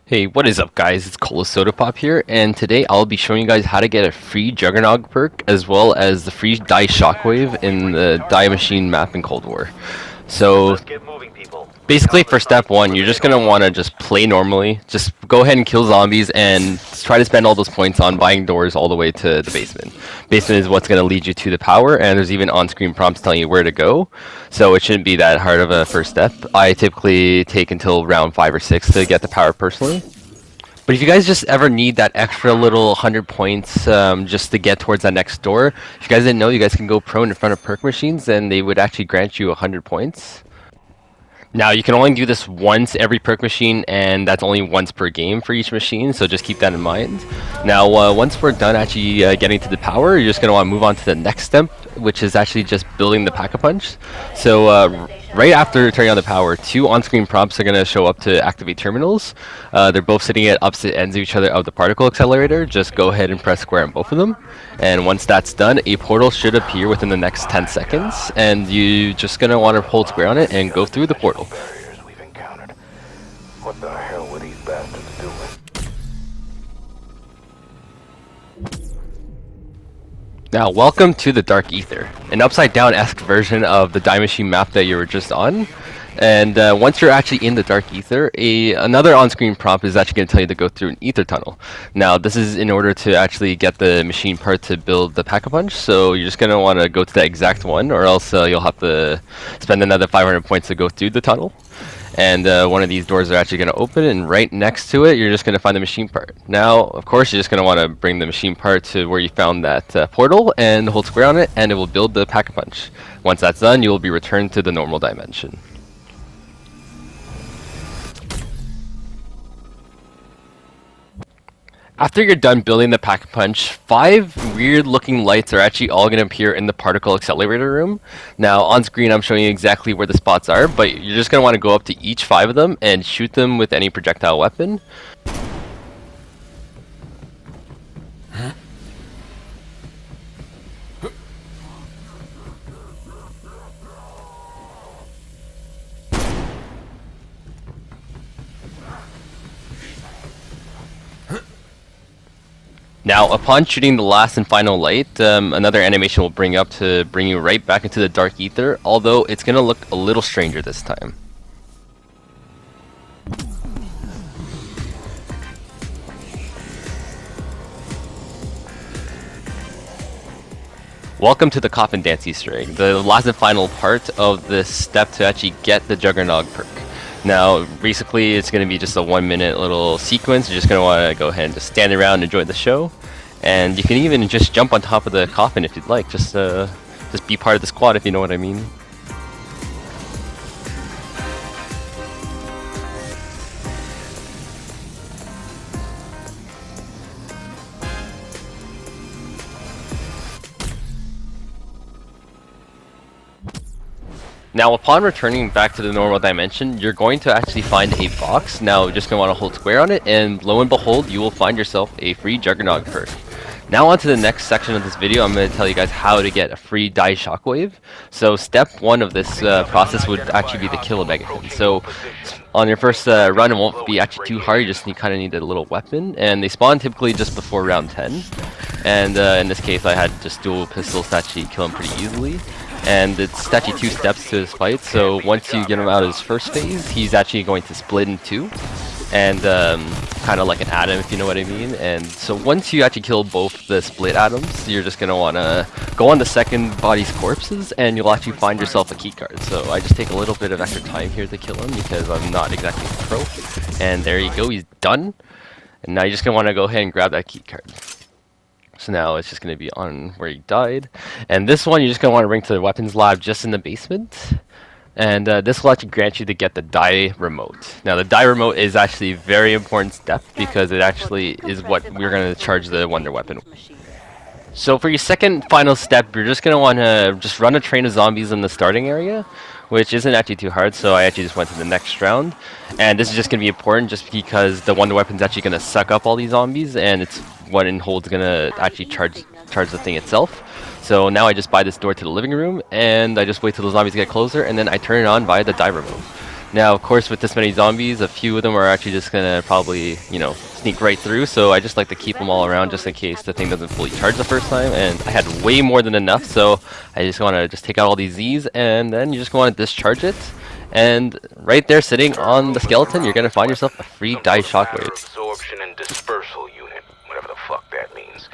Hey, what is up guys? It's ColaSodaPop here, and today I'll be showing you guys how to get a free Juggernog perk as well as the free Die Shockwave in the Die Machine map in Cold War. So basically for step one, you're just going to want to just play normally, just go ahead and kill zombies and try to spend all those points on buying doors all the way to the basement. Basement is what's going to lead you to the power, and there's even on-screen prompts telling you where to go, so it shouldn't be that hard of a first step. I typically take until round 5 or 6 to get the power personally. But if you guys just ever need that extra little 100 points just to get towards that next door, if you guys didn't know, you guys can go prone in front of perk machines and they would actually grant you 100 points. Now, you can only do this once every perk machine, and that's only once per game for each machine, so just keep that in mind. Now, once we're done actually getting to the power, you're just going to want to move on to the next step, which is actually just building the Pack-a-Punch. So, right after turning on the power, 2 on-screen prompts are going to show up to activate terminals. They're both sitting at opposite ends of each other of the particle accelerator. Just go ahead and press square on both of them. And once that's done, a portal should appear within the next 10 seconds, and you're just going to want to hold square on it and go through the portal. We've encountered. What the hell were these bastards doing? Now, welcome to the Dark Ether, an upside-down-esque version of the Die Machine map that you were just on. And once you're actually in the Dark Ether, another on-screen prompt is actually going to tell you to go through an ether tunnel. Now, this is in order to actually get the machine part to build the Pack-a-Punch, so you're just going to want to go to that exact one, or else you'll have to spend another 500 points to go through the tunnel. And one of these doors are actually going to open, and right next to it, you're just going to find the machine part. Now, of course, you're just going to want to bring the machine part to where you found that portal, and hold square on it, and it will build the Pack-a-Punch. Once that's done, you will be returned to the normal dimension. After you're done building the Pack-a-Punch, 5 weird-looking lights are actually all going to appear in the particle accelerator room. Now, on screen, I'm showing you exactly where the spots are, but you're just going to want to go up to each 5 of them and shoot them with any projectile weapon. Now, upon shooting the last and final light, another animation will bring up to bring you right back into the Dark Ether, although it's going to look a little stranger this time. Welcome to the Coffin Dance Easter egg, the last and final part of this step to actually get the Juggernog perk. Now, basically, it's going to be just a 1-minute little sequence. You're just going to want to go ahead and just stand around and enjoy the show. And you can even just jump on top of the coffin if you'd like. Just be part of the squad if you know what I mean. Now, upon returning back to the normal dimension, you're going to actually find a box. Now, you're just going to want to hold square on it, and lo and behold, you will find yourself a free Juggernog perk. Now on to the next section of this video, I'm going to tell you guys how to get a free Die Shockwave. So step 1 of this process would actually be to kill a Megaton. So on your first run, it won't be actually too hard, you just kind of need a little weapon, and they spawn typically just before round 10. And in this case, I had just dual pistols to actually kill him pretty easily. And it's actually 2 steps to this fight, so once you get him out of his first phase, he's actually going to split in 2. And kind of like an atom, if you know what I mean. And so once you actually kill both the split atoms, you're just going to want to go on the second body's corpses, and you'll actually find yourself a keycard. So I just take a little bit of extra time here to kill him, because I'm not exactly a pro. And there you go, he's done. And now you're just going to want to go ahead and grab that keycard. So now it's just going to be on where he died. And this one you're just going to want to bring to the weapons lab just in the basement. And this will actually grant you to get the die remote. Now the die remote is actually a very important step because it actually is what we're going to charge the wonder weapon. So for your second final step, you're just going to want to just run a train of zombies in the starting area, which isn't actually too hard, so I actually just went to the next round. And this is just going to be important just because the wonder weapon is actually going to suck up all these zombies, and it's what in hold's going to actually charge the thing itself. So now I just buy this door to the living room, and I just wait till the zombies get closer, and then I turn it on via the die remote. Now, of course, with this many zombies, a few of them are actually just gonna probably, you know, sneak right through, so I just like to keep them all around just in case the thing doesn't fully charge the first time, and I had way more than enough, so I just want to just take out all these Z's, and then you just want to discharge it, and right there sitting on the skeleton, you're gonna find yourself a free Die Shockwave. Absorption and dispersal unit, whatever the fuck that means.